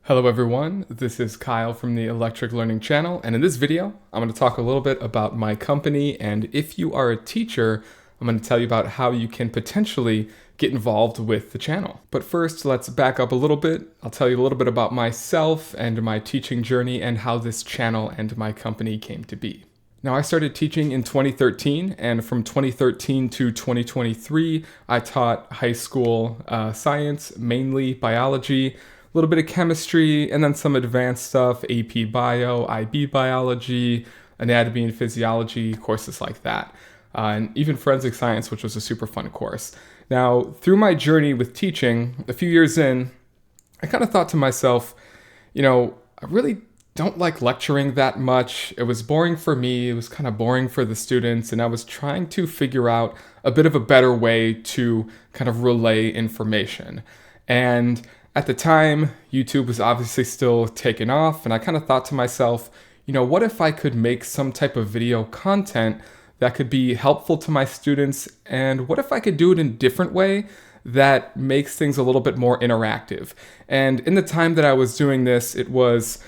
Hello everyone, this is Kyle from the Electric Learning Channel, and in this video, I'm going to talk a little bit about my company, and if you are a teacher, I'm going to tell you about how you can potentially get involved with the channel. But first, let's back up a little bit. I'll tell you a little bit about myself and my teaching journey and how this channel and my company came to be. Now, I started teaching in 2013, and from 2013 to 2023, I taught high school science, mainly biology, a little bit of chemistry, and then some advanced stuff, AP Bio, IB Biology, Anatomy and Physiology, courses like that. And even Forensic Science, which was a super fun course. Now, through my journey with teaching, a few years in, I kind of thought to myself, I really don't like lecturing that much. It was boring for me, it was kind of boring for the students, and I was trying to figure out a bit of a better way to kind of relay information. And at the time, YouTube was obviously still taking off, and I kind of thought to myself, what if I could make some type of video content that could be helpful to my students, and what if I could do it in a different way that makes things a little bit more interactive? And in the time that I was doing this, it was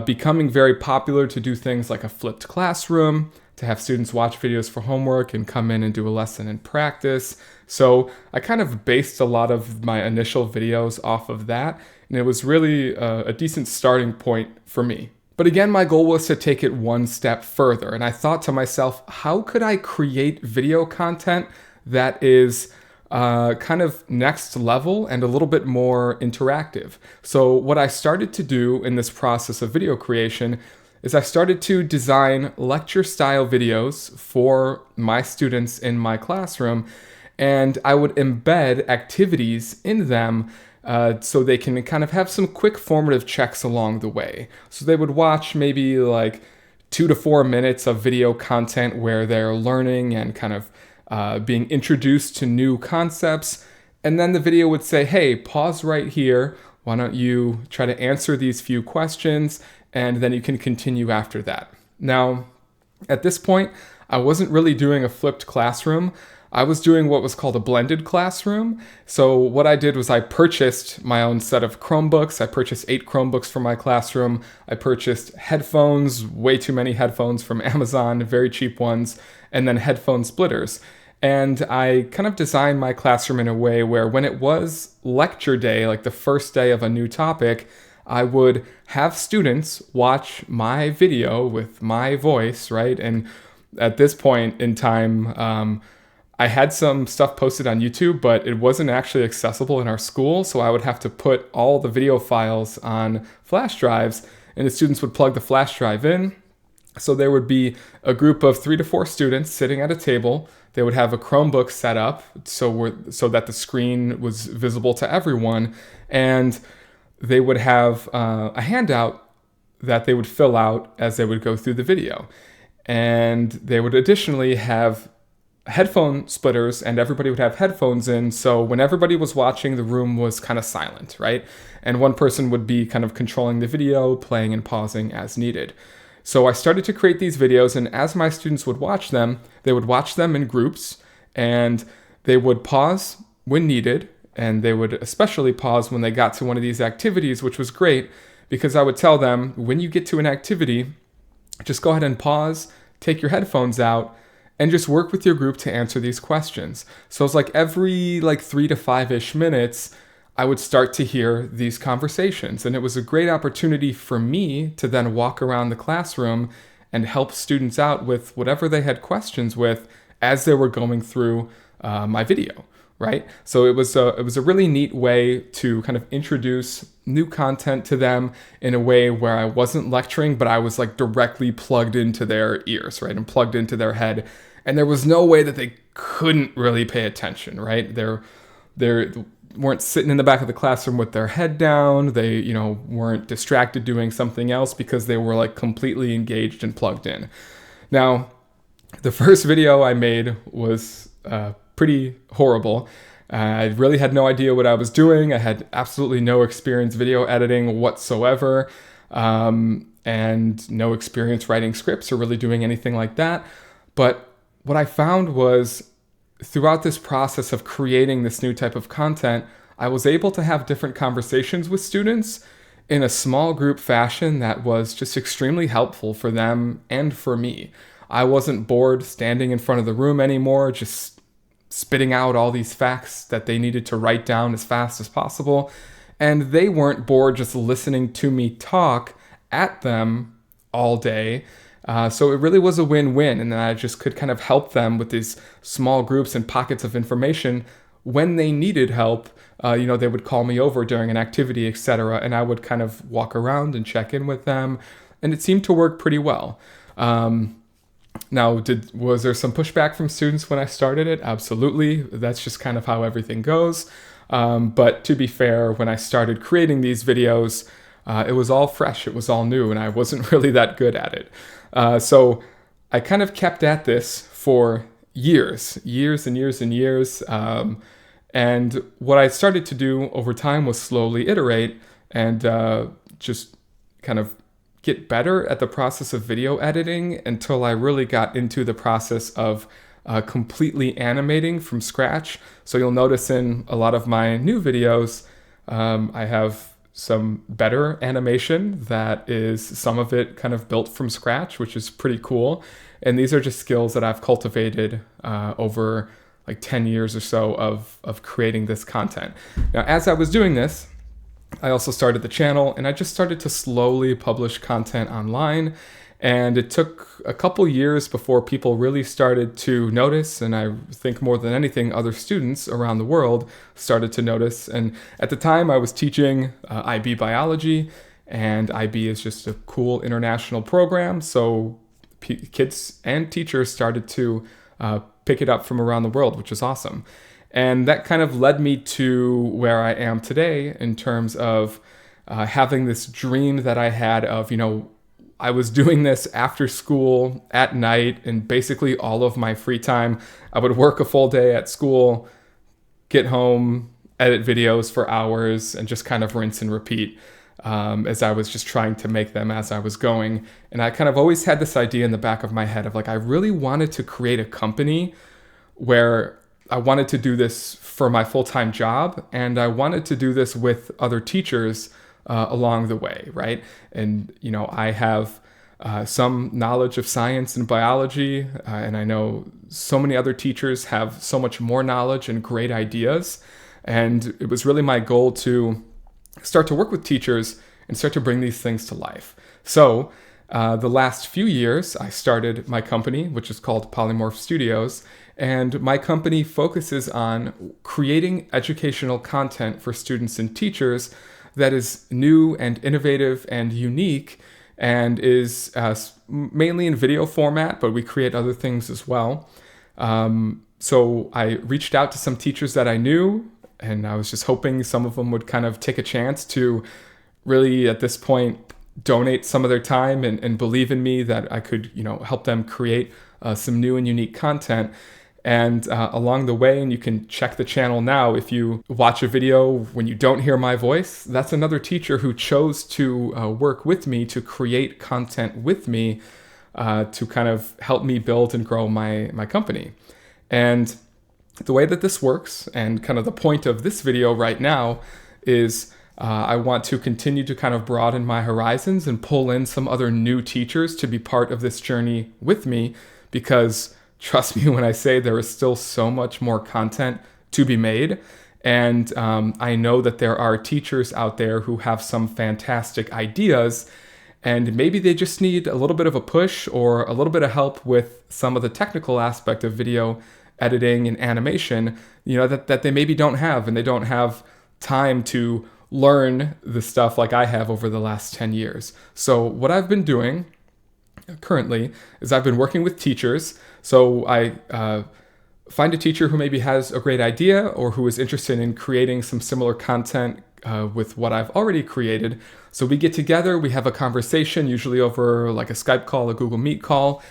becoming very popular to do things like a flipped classroom, to have students watch videos for homework and come in and do a lesson in practice. So I kind of based a lot of my initial videos off of that, and it was really a decent starting point for me. But again, my goal was to take it one step further, and I thought to myself, how could I create video content that is kind of next level and a little bit more interactive? So what I started to do in this process of video creation is I started to design lecture-style videos for my students in my classroom, and I would embed activities in them so they can kind of have some quick formative checks along the way. So they would watch maybe like 2 to 4 minutes of video content where they're learning and kind of being introduced to new concepts, and then the video would say, hey, pause right here, why don't you try to answer these few questions, and then you can continue after that. Now, at this point, I wasn't really doing a flipped classroom. I was doing what was called a blended classroom. So what I did was I purchased my own set of Chromebooks. I purchased 8 Chromebooks for my classroom. I purchased headphones, way too many headphones from Amazon, very cheap ones, and then headphone splitters. And I kind of designed my classroom in a way where when it was lecture day, like the first day of a new topic, I would have students watch my video with my voice, right? And at this point in time, I had some stuff posted on YouTube, but it wasn't actually accessible in our school, so I would have to put all the video files on flash drives, and the students would plug the flash drive in. So there would be a group of 3 to 4 students sitting at a table. They would have a Chromebook set up so that the screen was visible to everyone, and they would have a handout that they would fill out as they would go through the video. And they would additionally have headphone splitters, and everybody would have headphones in, so when everybody was watching, the room was kind of silent, right? And one person would be kind of controlling the video, playing and pausing as needed. So I started to create these videos, and as my students would watch them, they would watch them in groups, and they would pause when needed, and they would especially pause when they got to one of these activities, which was great, because I would tell them, when you get to an activity, just go ahead and pause, take your headphones out, and just work with your group to answer these questions. So it's like every 3 to 5-ish minutes, I would start to hear these conversations. And it was a great opportunity for me to then walk around the classroom and help students out with whatever they had questions with as they were going through my video, right? So it was a really neat way to kind of introduce new content to them in a way where I wasn't lecturing, but I was like directly plugged into their ears, right? And plugged into their head. And there was no way that they couldn't really pay attention, right? They weren't sitting in the back of the classroom with their head down. They, weren't distracted doing something else because they were like completely engaged and plugged in. Now, the first video I made was pretty horrible. I really had no idea what I was doing. I had absolutely no experience video editing whatsoever, and no experience writing scripts or really doing anything like that. But what I found was throughout this process of creating this new type of content, I was able to have different conversations with students in a small group fashion that was just extremely helpful for them and for me. I wasn't bored standing in front of the room anymore, just spitting out all these facts that they needed to write down as fast as possible. And they weren't bored just listening to me talk at them all day. So it really was a win-win, and then I just could kind of help them with these small groups and pockets of information when they needed help. They would call me over during an activity, etc., and I would kind of walk around and check in with them, and it seemed to work pretty well. Now, was there some pushback from students when I started it? Absolutely. That's just kind of how everything goes. But to be fair, when I started creating these videos, it was all fresh, it was all new, and I wasn't really that good at it. So I kind of kept at this for years and years. And what I started to do over time was slowly iterate and just kind of get better at the process of video editing until I really got into the process of completely animating from scratch. So you'll notice in a lot of my new videos, I have some better animation that is some of it kind of built from scratch, which is pretty cool. And these are just skills that I've cultivated over like 10 years or so of creating this content. Now, as I was doing this, I also started the channel, and I just started to slowly publish content online. And it took a couple years before people really started to notice, and I think more than anything, other students around the world started to notice. And at the time, I was teaching IB biology, and IB is just a cool international program, so kids and teachers started to pick it up from around the world, which is awesome. And that kind of led me to where I am today in terms of having this dream that I had of, I was doing this after school at night, and basically all of my free time. I would work a full day at school, get home, edit videos for hours, and just kind of rinse and repeat as I was just trying to make them as I was going. And I kind of always had this idea in the back of my head of like, I really wanted to create a company where I wanted to do this for my full-time job, and I wanted to do this with other teachers along the way, right? And, I have some knowledge of science and biology, and I know so many other teachers have so much more knowledge and great ideas. And it was really my goal to start to work with teachers and start to bring these things to life. So the last few years, I started my company, which is called Polymorph Studios. And my company focuses on creating educational content for students and teachers that is new and innovative and unique, and is mainly in video format, but we create other things as well. So I reached out to some teachers that I knew, and I was just hoping some of them would kind of take a chance to really, at this point, donate some of their time and believe in me that I could, help them create some new and unique content. And along the way, and you can check the channel now, if you watch a video when you don't hear my voice, that's another teacher who chose to work with me, to create content with me, to kind of help me build and grow my company. And the way that this works, and kind of the point of this video right now, is I want to continue to kind of broaden my horizons and pull in some other new teachers to be part of this journey with me, because trust me when I say there is still so much more content to be made. And I know that there are teachers out there who have some fantastic ideas, and maybe they just need a little bit of a push or a little bit of help with some of the technical aspect of video editing and animation, that they maybe don't have, and they don't have time to learn the stuff like I have over the last 10 years. So what I've been doing currently is I've been working with teachers. So I find a teacher who maybe has a great idea or who is interested in creating some similar content with what I've already created. So we get together, we have a conversation, usually over like a Skype call, a Google Meet call,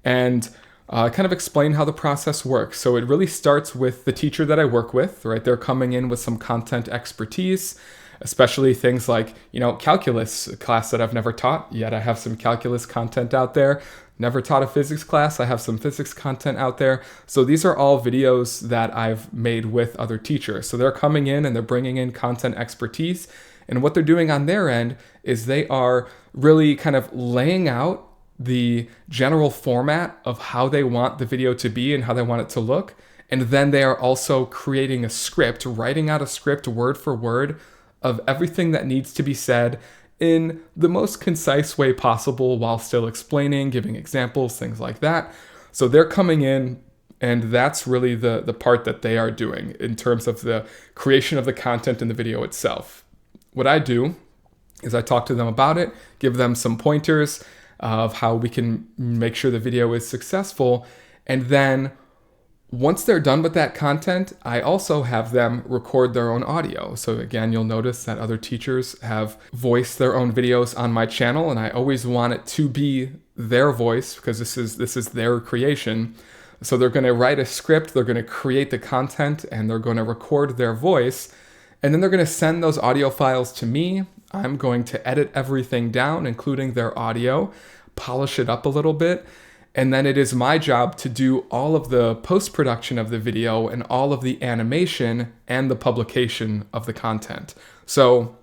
and kind of explain how the process works. So it really starts with the teacher that I work with, right? They're coming in with some content expertise, especially things like, calculus, a class that I've never taught yet. I have some calculus content out there. Never taught a physics class. I have some physics content out there. So these are all videos that I've made with other teachers. So they're coming in and they're bringing in content expertise, And what they're doing on their end is they are really kind of laying out the general format of how they want the video to be and how they want it to look. And then they are also creating a script, writing out a script word for word of everything that needs to be said in the most concise way possible while still explaining, giving examples, things like that. So they're coming in, and that's really the part that they are doing in terms of the creation of the content in the video itself. What I do is I talk to them about it, give them some pointers of how we can make sure the video is successful. And then once they're done with that content, I also have them record their own audio. So again, you'll notice that other teachers have voiced their own videos on my channel, and I always want it to be their voice because this is their creation. So they're going to write a script, they're going to create the content, and they're going to record their voice. And then they're going to send those audio files to me. I'm going to edit everything down, including their audio, polish it up a little bit. And then it is my job to do all of the post-production of the video and all of the animation and the publication of the content. So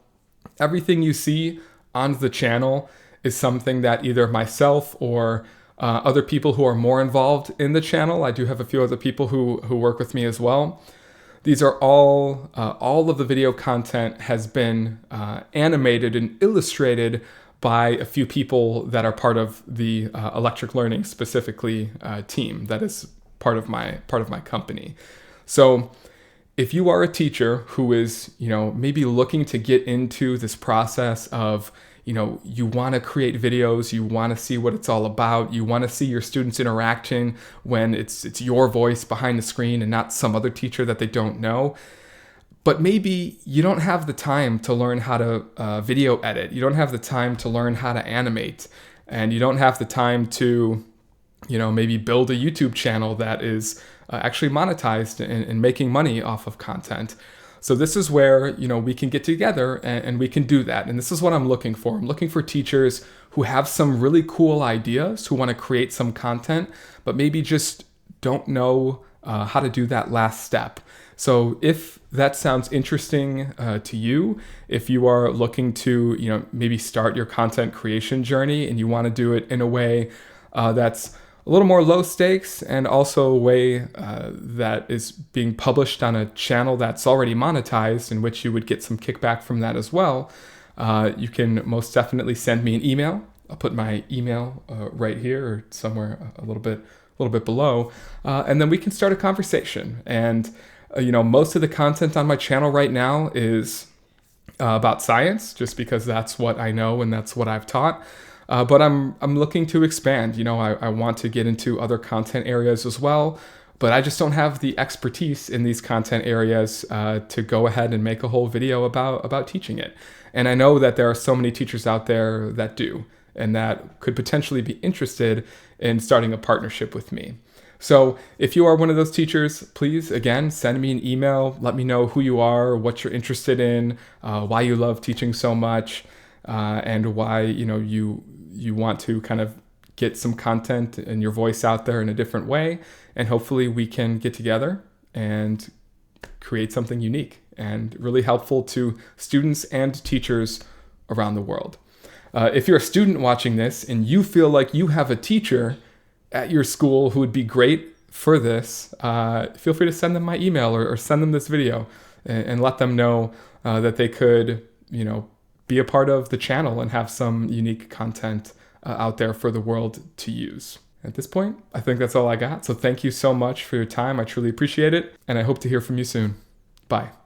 everything you see on the channel is something that either myself or other people who are more involved in the channel, I do have a few other people who work with me as well. These are all of the video content has been animated and illustrated by a few people that are part of the electric learning specifically team that is part of my company. So if you are a teacher who is, maybe looking to get into this process of, you want to create videos, you want to see what it's all about, you want to see your students interacting when it's your voice behind the screen and not some other teacher that they don't know. But maybe you don't have the time to learn how to video edit. You don't have the time to learn how to animate. And you don't have the time to, maybe build a YouTube channel that is actually monetized and making money off of content. So this is where, we can get together and we can do that. And this is what I'm looking for. I'm looking for teachers who have some really cool ideas, who want to create some content, but maybe just don't know how to do that last step. So if that sounds interesting to you, if you are looking to, maybe start your content creation journey and you want to do it in a way that's a little more low stakes and also a way that is being published on a channel that's already monetized, in which you would get some kickback from that as well, you can most definitely send me an email. I'll put my email right here or somewhere a little bit below, and then we can start a conversation. And most of the content on my channel right now is about science, just because that's what I know and that's what I've taught. But I'm looking to expand. I want to get into other content areas as well, but I just don't have the expertise in these content areas to go ahead and make a whole video about teaching it. And I know that there are so many teachers out there that do, and that could potentially be interested in starting a partnership with me. So if you are one of those teachers, please, again, send me an email. Let me know who you are, what you're interested in, why you love teaching so much, and why you want to kind of get some content and your voice out there in a different way. And hopefully we can get together and create something unique and really helpful to students and teachers around the world. If you're a student watching this and you feel like you have a teacher at your school who would be great for this, feel free to send them my email or send them this video and let them know that they could, be a part of the channel and have some unique content out there for the world to use. At this point, I think that's all I got. So thank you so much for your time. I truly appreciate it. And I hope to hear from you soon. Bye.